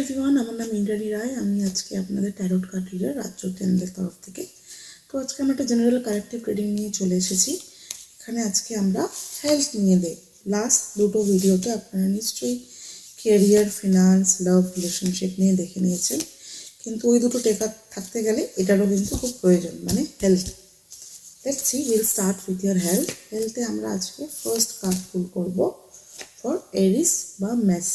Everyone, আমার নাম ইন্দ্রাণী রায়। আমি আজকে আপনাদের ট্যারোট কার্ড রিডার রাজ্যতেন্দ্রের তরফ থেকে। তো আজকে আমরা একটা জেনারেল কালেকটিভ রিডিং নিয়ে চলে এসেছি। এখানে আজকে আমরা হেলথ নিয়ে দেখ। লাস্ট দুটো ভিডিওতে আপনারা নিশ্চয়ই কেরিয়ার, ফিনান্স, লাভ, রিলেশনশিপ নিয়ে দেখে নিয়েছেন, কিন্তু ওই দুটো টেকা থাকতে গেলে এটারও কিন্তু খুব প্রয়োজন, মানে health. Let's see, will start with your health. হেলথে আমরা আজকে ফার্স্ট কার্ড পুল করব ফর এরিস বা মেস।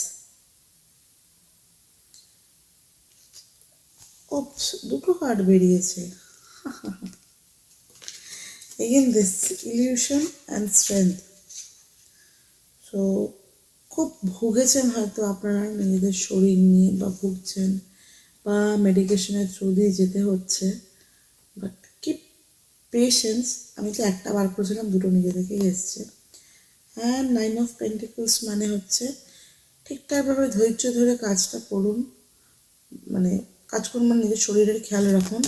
ওপস, দুটো কার্ড বেরিয়েছে। Again this illusion and strength. So খুব ভুগেছেন হয়তো আপনারা নিজেদের শরীর নিয়ে, বা ভুগছেন, বা মেডিকেশনের থ্রু দিয়ে যেতে হচ্ছে, বাট কিপ পেশেন্স। আমি তো একটা বার করেছিলাম, দুটো নিজে থেকেই এসছে। অ্যান্ড 9 অফ পেন্টিকলস মানে হচ্ছে ঠিকঠাকভাবে ধৈর্য ধরে কাজটা করুন, মানে কাজ করুন, মানে নিজের শরীরের খেয়াল রাখুন,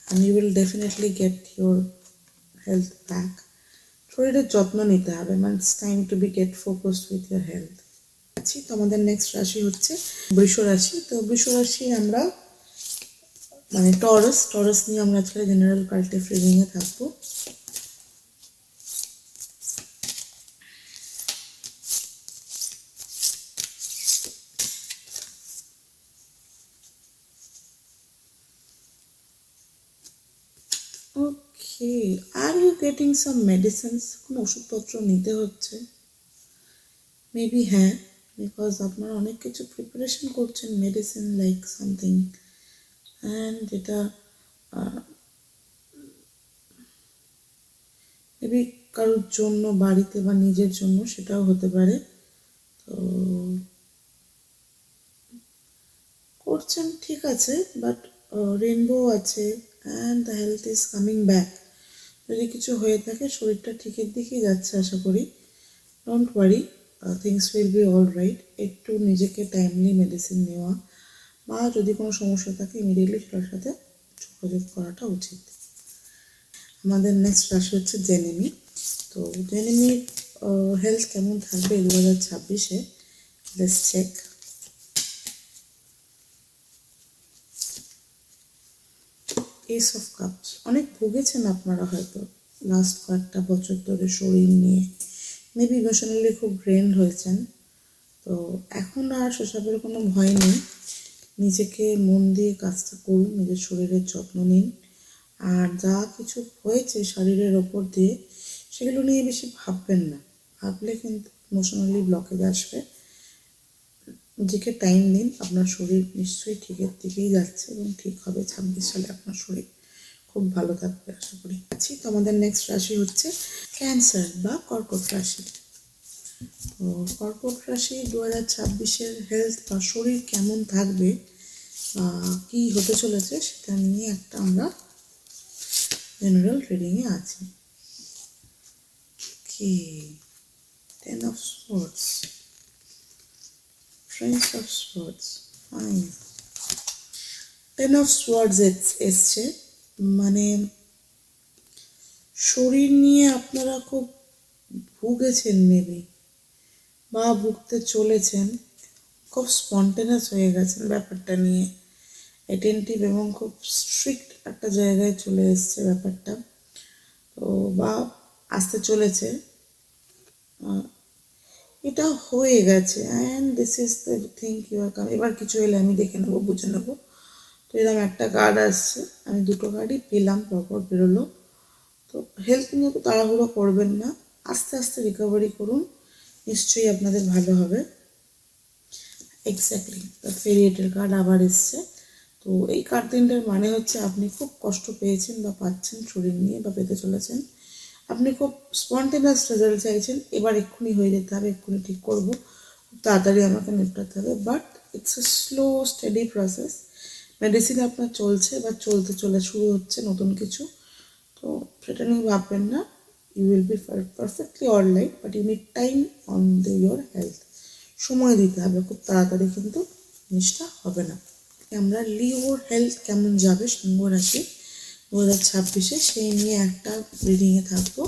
and you will definitely get your health back. শরীরের যত্ন নিতে হবে, মানে it's time to be get focused with your health. আচ্ছা, তো আমাদের নেক্সট রাশি হচ্ছে বৃষ রাশি। তো বৃষ রাশি আমরা মানে টরাস নিয়ে আমরা আজকে জেনারেল কালেকটিভ রিডিংয়ে থাকবো। Okay, are you getting some medicines? কোনো ওষুধপত্র নিতে হচ্ছে মেবি, হ্যাঁ, বিকজ আপনারা অনেক কিছু প্রিপারেশন করছেন, মেডিসিন লাইক সামথিং, অ্যান্ড যেটা মেবি কারোর জন্য বাড়িতে বা নিজের জন্য, সেটাও হতে পারে। তো করছেন, ঠিক আছে, বাট রেনবো আছে and the health is coming back. যদি কিছু হয়ে থাকে, শরীরটা ঠিকের দিকেই যাচ্ছে আশা করি। Don't worry, things will be all right. একটু নিজেকে টাইমলি মেডিসিন নেওয়া, বা যদি কোনো সমস্যা থাকে ইমিডিয়েটলি সেটার সাথে যোগাযোগ করাটা উচিত। আমাদের নেক্সট রাশি হচ্ছে জেমিনি। তো জেমিনির হেলথ কেমন থাকবে 2026-এ? Let's check. Ace of cups. অনেক ভুগেছেন আপনারা হয়তো লাস্ট কয়েকটা বছর ধরে শরীর নিয়ে, মেবি ইমোশনালি খুব ড্রেন্ড হয়েছেন। তো এখন আর সেসবের কোনো ভয় নেই। নিজেকে মন দিয়ে কাজটা করুন, নিজের শরীরের যত্ন নিন, আর যা কিছু হয়েছে শরীরের ওপর দিয়ে সেগুলো নিয়ে বেশি ভাববেন না। ভাবলে কিন্তু ইমোশনালি ব্লকেজ আসবে। নিজেকে টাইম দিন, আপনার শরীর নিশ্চয়ই ঠিকের দিকেই যাচ্ছে এবং ঠিক হবে। 26 সালে আপনার শরীর খুব ভালো থাকবে আশা করি। আছি, তো আমাদের নেক্সট রাশি হচ্ছে ক্যান্সার বা কর্কট রাশি। তো কর্কট রাশি 2026-এর হেলথ বা শরীর কেমন থাকবে, কি হতে চলেছে, সেটা নিয়ে একটা আমরা জেনারেল রিডিংয়ে আছি। কি 10 of swords, Prince of swords, fine. 10 of swords এসছে, মানে শরীর নিয়ে আপনারা খুব ভুগেছেন মেবি, বা ভুগতে চলেছেন। খুব স্পন্টেনাস হয়ে গেছেন ব্যাপারটা নিয়ে, অ্যাটেন্টিভ এবং খুব স্ট্রিক্ট একটা জায়গায় চলে এসছে ব্যাপারটা। তো বা আসতে চলেছে, এটা হয়ে গেছে। And this is the thing you are come. এবার কিছু এলে আমি দেখে নেবো, বুঝে নেবো। তো এরকম একটা কার্ড আসছে, আমি দুটো কার্ডই পেলাম, পরপর বেরোলো। তো হেলথ নিয়ে তো তাড়াহুড়ো করবেন না, আস্তে আস্তে রিকভারি করুন, নিশ্চয়ই আপনাদের ভালো হবে। এক্স্যাক্টলি, দ্য ফেরিয়েটের কার্ড আবার এসছে। তো এই কার্ড তিনটার মানে হচ্ছে আপনি খুব কষ্ট পেয়েছেন বা পাচ্ছেন শরীর নিয়ে, বা পেতে চলেছেন। আপনি খুব স্পন্টেনিয়াস রেজাল্ট চাইছেন, এবার এক্ষুনি হয়ে যেতে হবে, এক্ষুনি ঠিক করবো, খুব তাড়াতাড়ি আমাকে নিপটাতে হবে। But it's a slow steady process. Medicine আপনার চলছে বা চলে শুরু হচ্ছে নতুন কিছু, তো সেটা নিয়ে ভাববেন না। You will be perfectly all right, but you need time on your health. সময় দিতে হবে, খুব তাড়াতাড়ি কিন্তু জিনিসটা হবে না। আমরা লিওর হেলথ কেমন যাবে সিংহ রাশি 2026-এ, সেই নিয়ে একটা রিডিংয়ে থাকবো।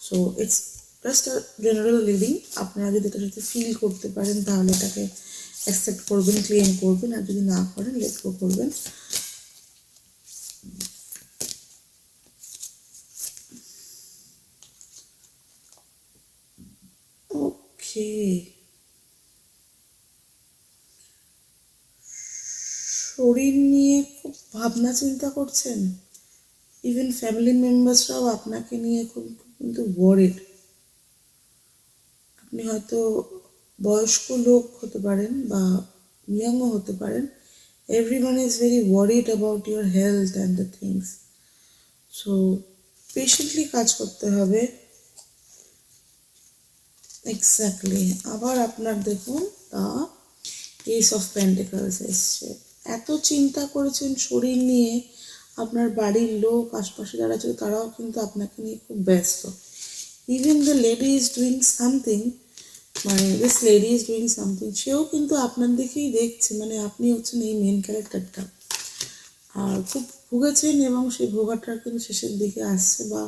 So it's just a general reading. আপনারা যদি এটার সাথে ফিল করতে পারেন তাহলে এটাকে অ্যাকসেপ্ট করবেন, ক্লেম করবেন, আর যদি না করেন লেট গো করবেন। ওকে, শরীর নিয়ে খুব ভাবনা চিন্তা করছেন। ইভেন ফ্যামিলি মেম্বার্সরাও আপনাকে নিয়ে খুব কিন্তু ওয়ারিড। আপনি হয়তো বয়স্ক লোক হতে পারেন বা ইয়াংও হতে পারেন, everyone is very worried about your health and the things. So patiently কাজ করতে হবে। এক্স্যাক্টলি। আবার আপনার দেখুন দ্য এস অফ পেন্টিকলস এসছে। এত চিন্তা করেছেন শরীর নিয়ে, আপনার বাড়ির লোক, আশপাশে যারা ছিল তারাও কিন্তু আপনাকে নিয়ে খুব ব্যস্ত। Even the lady is doing something, মানে this lady is doing something, সেও কিন্তু আপনার দিকেই দেখছে, মানে আপনি হচ্ছেন এই মেন ক্যারেক্টারটা। আর খুব ভুগেছেন এবং সেই ভোগাটা কিন্তু শেষের দিকে আসছে, বা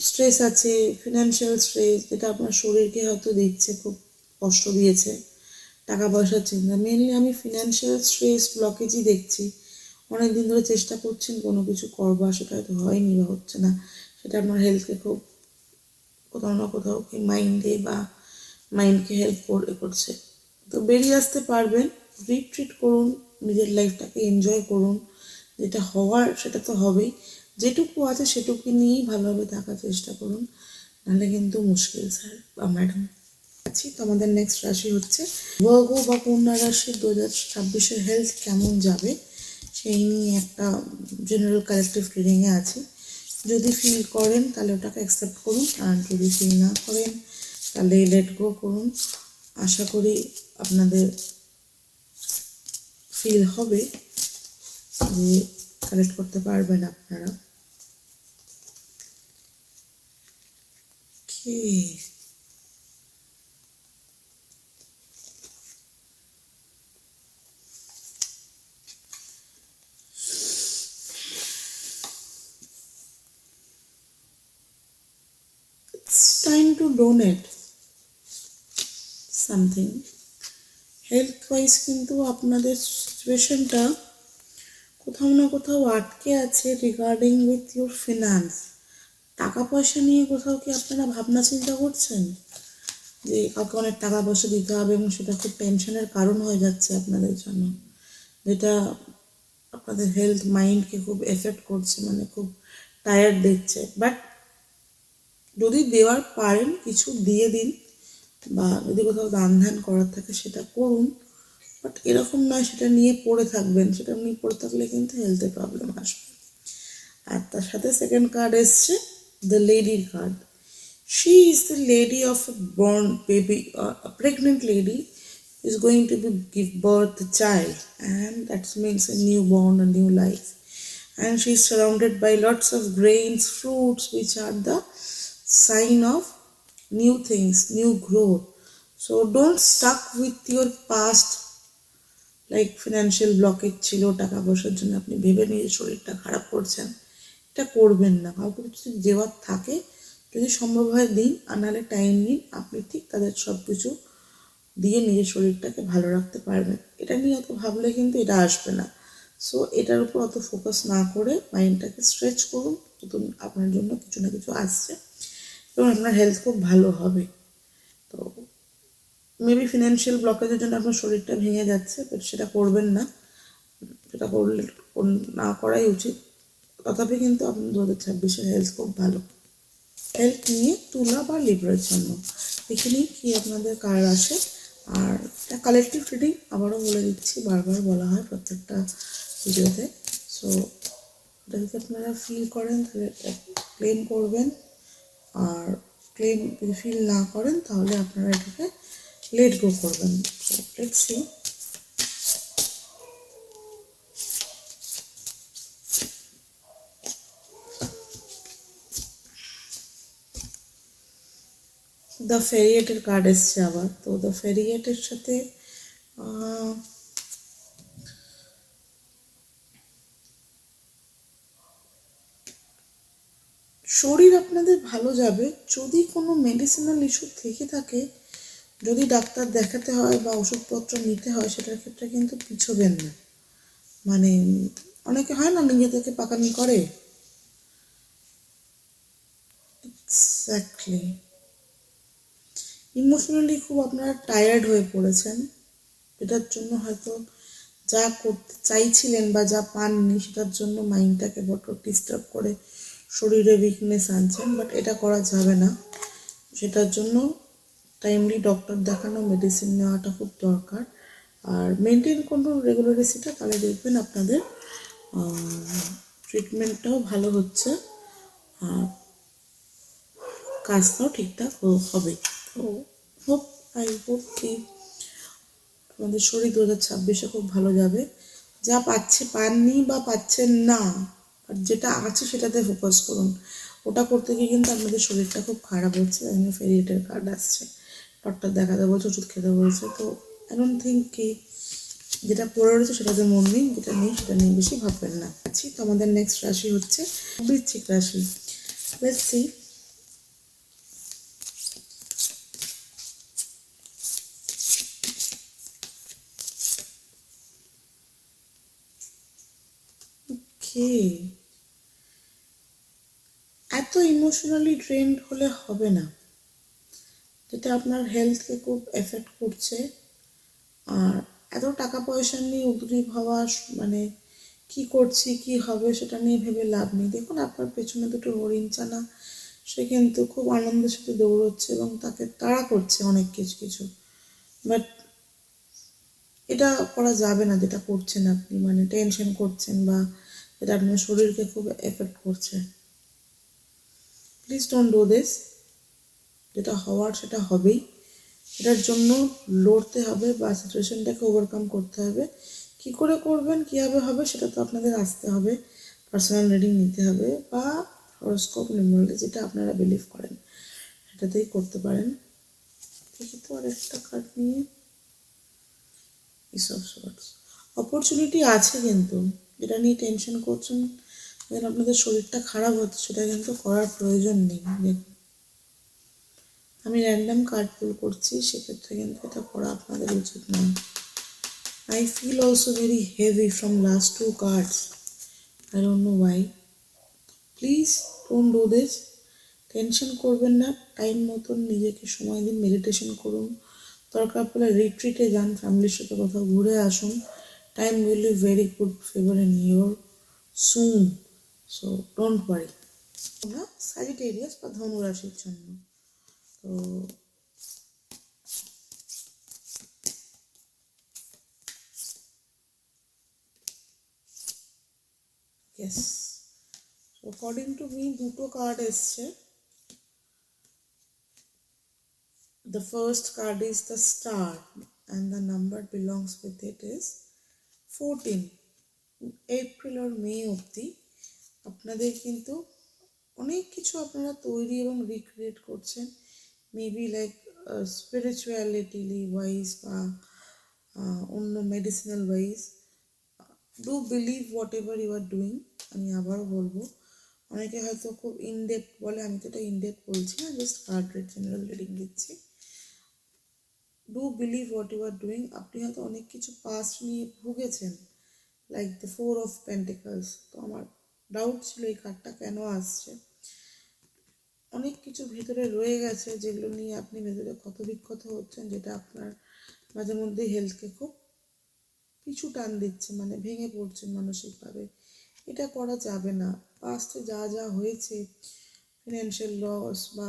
স্ট্রেস আছে, ফিনান্সিয়াল স্ট্রেস, যেটা আপনার শরীরকে হয়তো দিচ্ছে, খুব কষ্ট দিয়েছে। টাকা পয়সার চিন্তা, মেনলি আমি ফিনান্সিয়াল স্ট্রেস ব্লকেজই দেখছি। অনেক দিন ধরে চেষ্টা করছেন কোনো কিছু করবার, সেটা হয়তো হয়নি বা হচ্ছে না, সেটা আপনার হেলথকে খুব কোথাও না কোথাও কি মাইন্ডে বা মাইন্ডকে হেল্প করছে। তো বেরিয়ে আসতে পারবেন। রিট্রিট করুন, নিজের লাইফটাকে এনজয় করুন, যেটা হওয়ার সেটা তো হবেই, যেটুকু আছে সেটুকু নিয়েই ভালোভাবে থাকার চেষ্টা করুন, নাহলে কিন্তু মুশকিল স্যার বা ম্যাডাম। আছি তো আমাদের নেক্সট রাশি হচ্ছে ভার্গ বা কন্যা রাশি। 2026-এর হেলথ কেমন যাবে সেই নিয়ে একটা জেনারেল কালেকটিভ রিডিংয়ে আছি। যদি ফিল করেন তাহলে ওটাকে অ্যাকসেপ্ট করুন, আর যদি ফিল না করেন তাহলে লেট গো করুন। আশা করি আপনাদের ফিল হবে, যে কালেক্ট করতে পারবেন আপনারা। কি it's time to donate something. Health wise কিন্তু আপনাদের সিচুয়েশনটা কোথাও না কোথাও আটকে আছে রিগার্ডিং উইথ ইউর ফিনান্স। টাকা পয়সা নিয়ে কোথাও কি আপনারা ভাবনা চিন্তা করছেন, যে কাউকে অনেক টাকা পয়সা দিতে হবে, এবং সেটা খুব টেনশনের কারণ হয়ে যাচ্ছে আপনাদের জন্য, যেটা আপনাদের হেলথ মাইন্ডকে খুব এফেক্ট করছে, মানে খুব টায়ার্ড দিচ্ছে। বাট যদি দেওয়ার পারেন কিছু দিয়ে দিন, বা যদি কোথাও দান ধ্যান করার থাকে সেটা করুন। বাট এরকম নয় সেটা নিয়ে পড়ে থাকবেন, সেটা নিয়ে পড়ে থাকলে কিন্তু হেলথে প্রবলেম আসবে। আর তার সাথে সেকেন্ড কার্ড এসছে দ্য লেডির card. She is the lady of a born baby, a pregnant lady is going to be give birth a child, and that means a newborn, a new life. And she is surrounded by lots of grains, fruits, which are the sign of new things, new growth. So don't stuck with your past, like financial blockage ছিল, টাকা পয়সার জন্য আপনি ভেবে নিজের শরীরটা খারাপ করছেন, এটা করবেন না। কাউকে যদি দেওয়ার থাকে, যদি সম্ভব হয় দিন, আর নাহলে টাইম নিন, আপনি ঠিক তাদের সব কিছু দিয়ে নিজের শরীরটাকে ভালো রাখতে পারবেন। এটা নিয়ে অত ভাবলে কিন্তু এটা আসবে না। সো এটার উপর অত ফোকাস না করে মাইন্ডটাকে স্ট্রেচ করুন, নতুন আপনার জন্য কিছু না কিছু আসছে, এবং আপনার হেলথ খুব ভালো হবে। তো মেবি ফিনান্সিয়াল ব্লকেজের জন্য আপনার শরীরটা ভেঙে যাচ্ছে, বাট সেটা করবেন না, সেটা করলে না করাই উচিত। তথাপি কিন্তু আপনার 2026-এর হেলথ খুব ভালো। হেলথ নিয়ে তুলা বা লিভারের জন্য দেখে নিই কী আপনাদের কার আসে। আর এটা কালেকটিভ রিডিং, আবারও বলে দিচ্ছি, বারবার বলা হয় প্রত্যেকটা ভিডিওতে। সো এটা যদি আপনারা ফিল করেন তাহলে ক্লেম করবেন, আর ক্লেম যদি ফিল না করেন তাহলে আপনারা এটাকে লেট গো করবেন। So let's see. দ্য ফেরিয়েটের কার্ড এসছে আবার। তো দ্য ফেরিয়েটের সাথে শরীর আপনাদের ভালো যাবে। যদি কোনো মেডিসিনাল ইস্যু থেকে থাকে, যদি ডাক্তার দেখাতে হয় বা ওষুধপত্র নিতে হয় সেটার ক্ষেত্রে কিন্তু পিছোবেন না। মানে অনেকে হয় না নিজে থেকে পাকামি করে। এক্স্যাক্টলি। ইমোশনালি খুব আপনারা টায়ার্ড হয়ে পড়েছেন, এটার জন্য হয়তো যা করতে চাইছিলেন বা যা পাননি সেটার জন্য মাইন্ডটাকে বড্ড ডিস্টার্ব করে শরীরে উইকনেস আনছেন, বাট এটা করা যাবে না। সেটার জন্য টাইমলি ডক্টর দেখানো, মেডিসিন নেওয়াটা খুব দরকার। আর মেনটেন করুন রেগুলারিটিটা, তাহলে দেখবেন আপনাদের ট্রিটমেন্টটাও ভালো হচ্ছে আর কাজটাও ঠিকঠাক হবে। তো হোপ আই হোপ কি আমাদের শরীর 2026-এ খুব ভালো যাবে। যা পাননি বা পাচ্ছেন না, আর যেটা আছে সেটাতে ফোকাস করুন। ওটা করতে গিয়ে কিন্তু আপনাদের শরীরটা খুব খারাপ হচ্ছে, এখানে ফেরিয়েটের কার্ড আসছে, ডক্টর দেখাতে বলছে, ওষুধ খেতে বলছে। তো আই ডোন্ট থিঙ্ক কি যেটা পড়ে রয়েছে সেটাতে মন দিন, যেটা নেই সেটা নিয়ে বেশি ভাববেন না। আছি তো আমাদের নেক্সট রাশি হচ্ছে বৃশ্চিক রাশি। Let's see. ওকে, এত ইমোশনালি ড্রেনড হলে হবে না, যেটা আপনার হেলথকে খুব এফেক্ট করছে। আর এত টাকা পয়সা নিয়ে উদ্গ্রীব হওয়া, মানে কি করছি কি হবে সেটা নিয়ে ভেবে লাভ নেই। দেখুন আপনার পেছনে দুটো হরিণ ছানা, সে কিন্তু খুব আনন্দের সাথে দৌড়চ্ছে এবং তাকে তাড়া করছে অনেক কিছু কিছু, বাট এটা করা যাবে না যেটা করছেন আপনি, মানে টেনশন করছেন বা যেটা আপনার শরীরকে খুব এফেক্ট করছে। Please don't do this. যেটা হওয়ার সেটা হবেই, এটার জন্য লড়তে হবে বা সিচুয়েশনটাকে ওভারকাম করতে হবে। কি করে করবেন, কীভাবে হবে সেটা তো আপনাদের আসতে হবে, পার্সোনাল রিডিং নিতে হবে বা হরোস্কোপ, নিউমারোলজি, যেটা আপনারা বিলিভ করেন সেটাতেই করতে পারেন। দেখি তো আর একটা কার্ড নিয়ে। এসব সোর্টস অপরচুনিটি আছে, কিন্তু যেটা নিয়ে টেনশন করছেন, যেন আপনাদের শরীরটা খারাপ হচ্ছে, সেটা কিন্তু করার প্রয়োজন নেই। আমি র্যান্ডাম কার্ড পুল করছি, সেক্ষেত্রে কিন্তু এটা করা আপনাদের উচিত নয়। I feel also very heavy from last two cards. I don't know why. Please don't do this. Tension করবেন না, টাইম মতন নিজেকে সময় দিন, মেডিটেশন করুন, দরকার পড়লে রিট্রিটে যান, ফ্যামিলির সাথে কোথাও ঘুরে আসুন। Time will be very good favour in your soon, so don't worry. আমরা সাজিটেরিয়াস বা ধনু রাশির জন্য তো ইয়েস, অ্যাকর্ডিং টু মি দুটো কার্ড এসছে। The first card is the star and the number belongs with it is 14. April আর মে অবধি আপনাদের কিন্তু অনেক কিছু আপনারা তৈরি এবং রিক্রিয়েট করছেন, মেবি লাইক স্পিরিচুয়ালিটি ওয়াইজ বা অন্য medicinal wise. Do believe whatever you are doing. আমি আবারও বলবো, অনেকে হয়তো খুব ইনডেপথ বলে, আমি তো এটা ইনডেপথ বলছি না, just card read general reading দিচ্ছি। Do believe what you are doing. আপনি হয়তো অনেক কিছু পাস্ট নিয়ে ভুগেছেন, লাইক দ্য 4 of Pentacles। তো আমার ডাউট ছিল এই কার্ডটা কেন আসছে। অনেক কিছু ভিতরে রয়ে গেছে যেগুলো নিয়ে আপনি ভেতরে ক্ষত বিক্ষত হচ্ছেন, যেটা আপনার মাঝে মধ্যে হেলথকে খুব পিছু টান দিচ্ছে, মানে ভেঙে পড়ছেন মানসিকভাবে। এটা করা যাবে না। পাস্টে যা যা হয়েছে, ফিনান্সিয়াল লস বা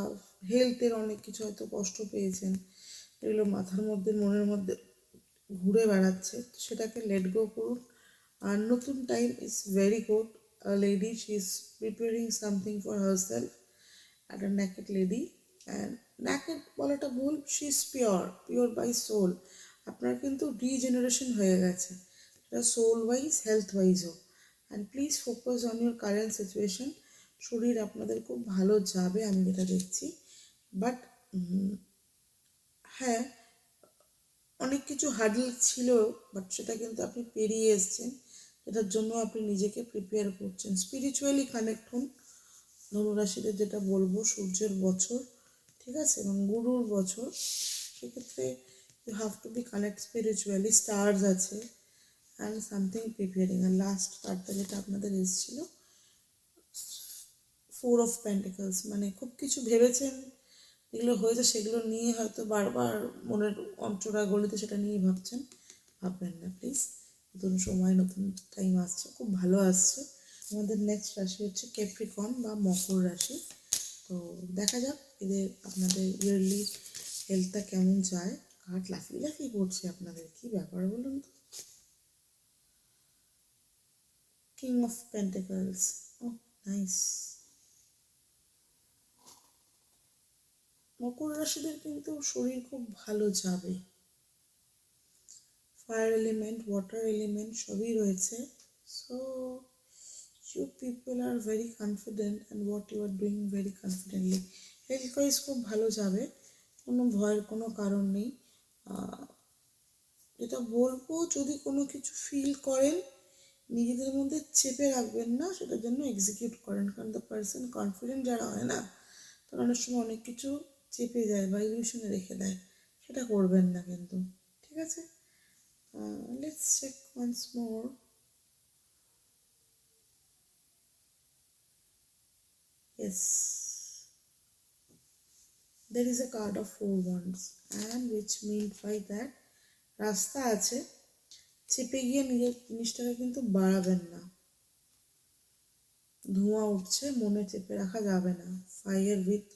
হেলথের অনেক কিছু হয়তো কষ্ট পেয়েছেন, এগুলো মাথার মধ্যে মনের মধ্যে ঘুরে বেড়াচ্ছে, সেটাকে লেট গো করুন। আর নতুন time is very good. Lady she is preparing something for herself, একটা ন্যাকেড লেডি, অ্যান্ড ন্যাকেড বলাটা ভুল, she is pure by soul. আপনার কিন্তু রিজেনারেশন হয়ে গেছে, সেটা সোল ওয়াইজ, হেলথ ওয়াইজও। And please focus on your current situation. শরীর আপনাদের খুব ভালো যাবে, আমি যেটা দেখছি। বাট হ্যাঁ, অনেক কিছু হার্ডল ছিল, বাট সেটা কিন্তু আপনি পেরিয়ে এসছেন, যেটার জন্য আপনি নিজেকে প্রিপেয়ার করছেন। স্পিরিচুয়ালি কানেক্ট হন। ধনুরাশিতে যেটা বলবো, সূর্যের বছর, ঠিক আছে, এবং গুরুর বছর, সেক্ষেত্রে you have to be connect spiritually, stars আছে অ্যান্ড সামথিং প্রিপেয়ারিং। আর লাস্ট কার্ডটা যেটা আপনাদের এসেছিল, 4 অফ পেন্টিকলস, মানে খুব কিছু ভেবেছেন, যেগুলো হয়েছে সেগুলো নিয়ে হয়তো বারবার মনের অন্তরা গলিতে সেটা নিয়েই ভাবছেন। ভাববেন না প্লিজ, নতুন সময় নতুন টাইম আসছে, খুব ভালো আসছে। আমাদের নেক্সট রাশি হচ্ছে ক্যাপ্রিকন বা মকর রাশি। তো দেখা যাক এদের আপনাদের ইয়ারলি হেলথটা কেমন যায়। কার্ড লাফিয়ে লাফিয়ে পড়ছে আপনাদের, কি ব্যাপার বলুন তো। King of pentacles, oh nice. মকর রাশিদের কিন্তু শরীর খুব ভালো যাবে। ফায়ার এলিমেন্ট, ওয়াটার এলিমেন্ট সবই রয়েছে। So you people are very confident and what you are doing very confidently. Health wise খুব ভালো যাবে, কোনো ভয়ের কোনো কারণ নেই। যেটা বলবো, যদি কোনো কিছু ফিল করেন নিজেদের মধ্যে চেপে রাখবেন না, সেটার জন্য এক্সিকিউট করেন। কারণ দ্য পার্সন কনফিডেন্ট যারা হয় না, তারা অনেক সময় অনেক কিছু চেপে যায় বা ইলিউশনে রেখে দেয়, সেটা করবেন না কিন্তু, ঠিক আছে? Let's check once more. Yes, there is a card of 4 wands and which means by that রাস্তা আছে, চেপে গিয়ে নিজের জিনিসটাকে কিন্তু বাড়াবেন না। ধোঁয়া উঠছে, মনে চেপে রাখা যাবে না। ফায়ার উইথ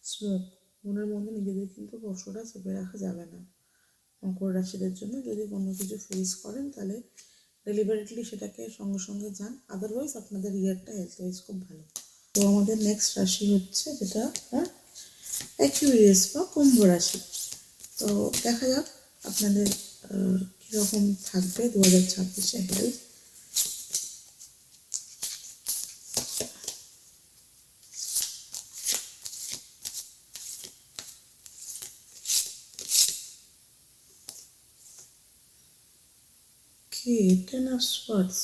স্মোক, মনের মধ্যে নিজেদের কিন্তু কষ্টটা চেপে রাখা যাবে না। মকর রাশিদের জন্য যদি কোনো কিছু ফেস করেন তাহলে ডেলিভারেটলি সেটাকে সঙ্গে সঙ্গে যান, আদারওয়াইজ আপনাদের ইয়ারটা হেলথ ওয়াইজ খুব ভালো। তো আমাদের নেক্সট রাশি হচ্ছে যেটা অ্যাকুয়ারিয়াস বা কুম্ভ রাশি। তো দেখা যাক আপনাদের কীরকম থাকবে 2026-এ হেলথ। Okay, 10 of Swords.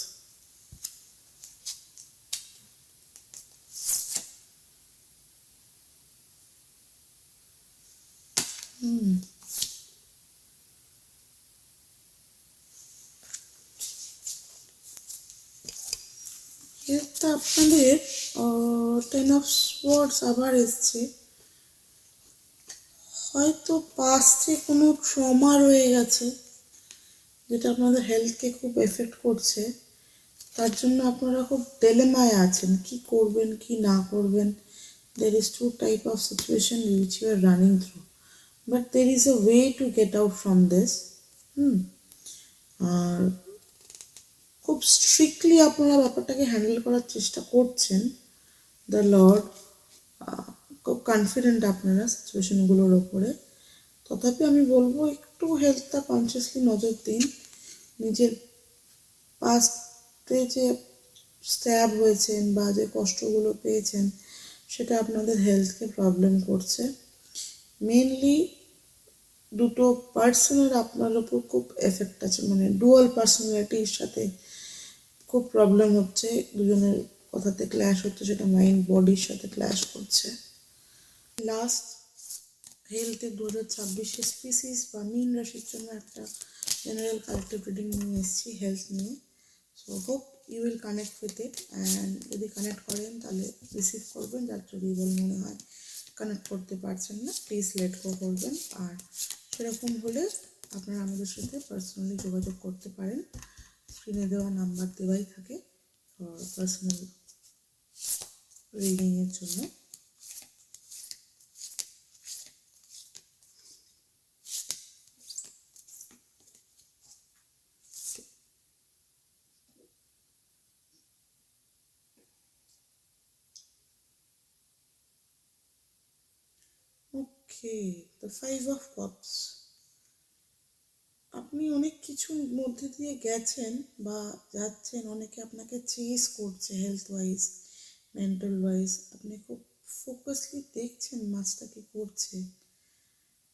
এটা আপনাদের 10 অফ সোয়ার্ডস আবার এসছে। হয়তো পাস্টে কোনো ট্রমা রয়ে গেছে যেটা আপনাদের হেলথকে খুব এফেক্ট করছে, তার জন্য আপনারা খুব ডিলেমায় আছেন, কি করবেন কি না করবেন। There is 2 type of situation which you are running through, but there is a way to get out from this. আর খুব স্ট্রিক্টলি আপনারা ব্যাপারটাকে হ্যান্ডেল করার চেষ্টা করছেন। দ্য লর্ড খুব কনফিডেন্ট আপনারা সিচুয়েশনগুলোর ওপরে। তথাপি আমি বলবো একটু হেলথটা কনসিয়াসলি নজর দিন। নিজের পাস্টে যে স্ট্যাব হয়েছেন বা যে কষ্টগুলো পেয়েছেন সেটা আপনাদের হেলথকে প্রবলেম করছে। মেনলি দুটো পার্সনের আপনার ওপর খুব এফেক্ট আছে, মানে ডুয়াল পার্সোনালিটির সাথে খুব প্রবলেম হচ্ছে, দুজনের কথাতে ক্ল্যাশ হচ্ছে, সেটা মাইন্ড বডির সাথে ক্ল্যাশ করছে। লাস্ট হেলথে 2026-এ স্পিসিস বা মীন রাশির জন্য একটা জেনারেল কালেক্টিভ রিডিং নিয়ে এসেছি হেলথ নিয়ে। So hope you will connect with it, and যদি কানেক্ট করেন তাহলে রিসিভ করবেন, যার যদি বলে মনে হয় কানেক্ট করতে পারছেন না প্লিজ লেট গো করবেন। আর সেরকম হলে আপনারা আমাদের সাথে পার্সোনালি যোগাযোগ করতে পারেন, স্ক্রিনে দেওয়া নাম্বার দেওয়াই থাকে পার্সোনাল রিডিংয়ের জন্য। ওকে, দ্য 5 অফ কাপস। আপনি অনেক কিছুর মধ্যে দিয়ে গেছেন বা যাচ্ছেন, অনেকে আপনাকে চেস করছে হেলথ ওয়াইজ, মেন্টাল ওয়াইজ, আপনি খুব ফোকাসলি দেখছেন মাছটা কি করছে,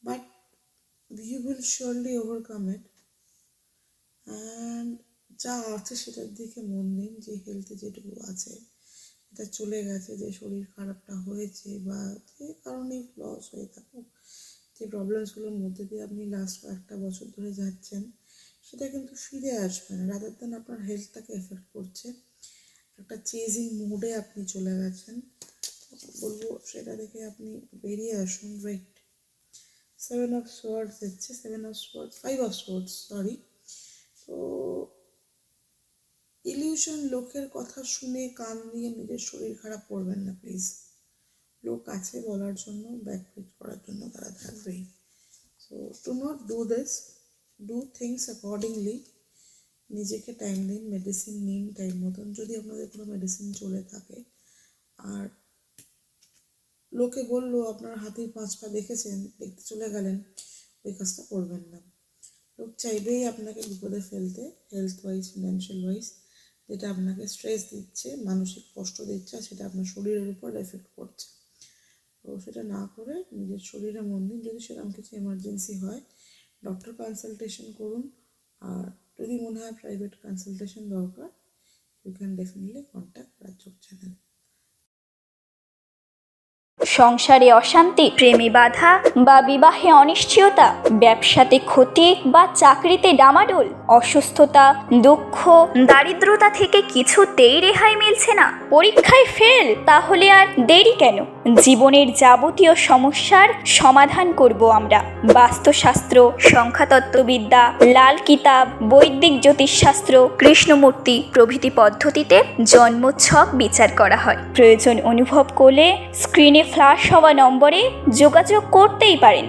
but you will surely overcome it. And যা আছে সেটার দিকে মন দিন, যে হেলথে যেটুকু আছে এটা চলে গেছে, যে শরীর খারাপটা হয়েছে বা যে কারণেই লস হয়ে থাকুক, যে প্রবলেমসগুলোর মধ্যে দিয়ে আপনি লাস্ট কয়েকটা বছর ধরে যাচ্ছেন, সেটা কিন্তু ফিরে আসবে না। রাদার দেন আপনার হেলথটাকে এফেক্ট করছে, একটা চেজিং মোডে আপনি চলে গেছেন। বলবো সেটা থেকে আপনি বেরিয়ে আসুন। রাইট, 7 of Swords দিচ্ছে, 5 of Swords, সরি। তো ইলিউশন, লোকের কথা শুনে কান দিয়ে নিজের শরীর খারাপ করবেন না প্লিজ। লোক আছে বলার জন্য, ব্যাকপিট করার জন্য তারা থাকবেই। So do not do this, do things accordingly. নিজেকে টাইম দিন, মেডিসিন নিন টাইম মতন, যদি আপনাদের কোনো মেডিসিন চলে থাকে। আর লোকে বললো আপনার হাতির 5 পা দেখেছেন, দেখতে চলে গেলেন, ওই কাজটা করবেন না। লোক চাইবেই আপনাকে বিপদে ফেলতে, হেলথ ওয়াইজ, ফিনান্সিয়াল ওয়াইজ, যেটা আপনাকে স্ট্রেস দিচ্ছে, মানসিক কষ্ট দিচ্ছে, সেটা আপনার শরীরের উপর এফেক্ট করছে। তো সেটা না করে নিজের শরীরে মন দিন। যদি সেরকম কিছু এমার্জেন্সি হয়, ডক্টর কনসালটেশন করুন। আর যদি মনে হয় প্রাইভেট কনসালটেশন দরকার, you can definitely contact Rajyog channel. সংসারে অশান্তি, প্রেমে বাধা বা বিবাহে অনিশ্চয়তা, ব্যবসাতে ক্ষতি বা চাকরিতে ডামাডোল, অসুস্থতা, দুঃখ, দারিদ্রতা থেকে কিছুতেই রেহাই মিলছে না, পরীক্ষায় ফেল, তাহলে আর দেরি কেন? জীবনের যাবতীয় সমস্যার সমাধান করব আমরা। বাস্তুশাস্ত্র, সংখ্যাতত্ত্ববিদ্যা, লাল কিতাব, বৈদিক জ্যোতিষশাস্ত্র, কৃষ্ণমূর্তি প্রভৃতি পদ্ধতিতে জন্মছক বিচার করা হয়। প্রয়োজন অনুভব করলে স্ক্রিনে ফ্ল্যাশ হওয়া নম্বরে যোগাযোগ করতেই পারেন।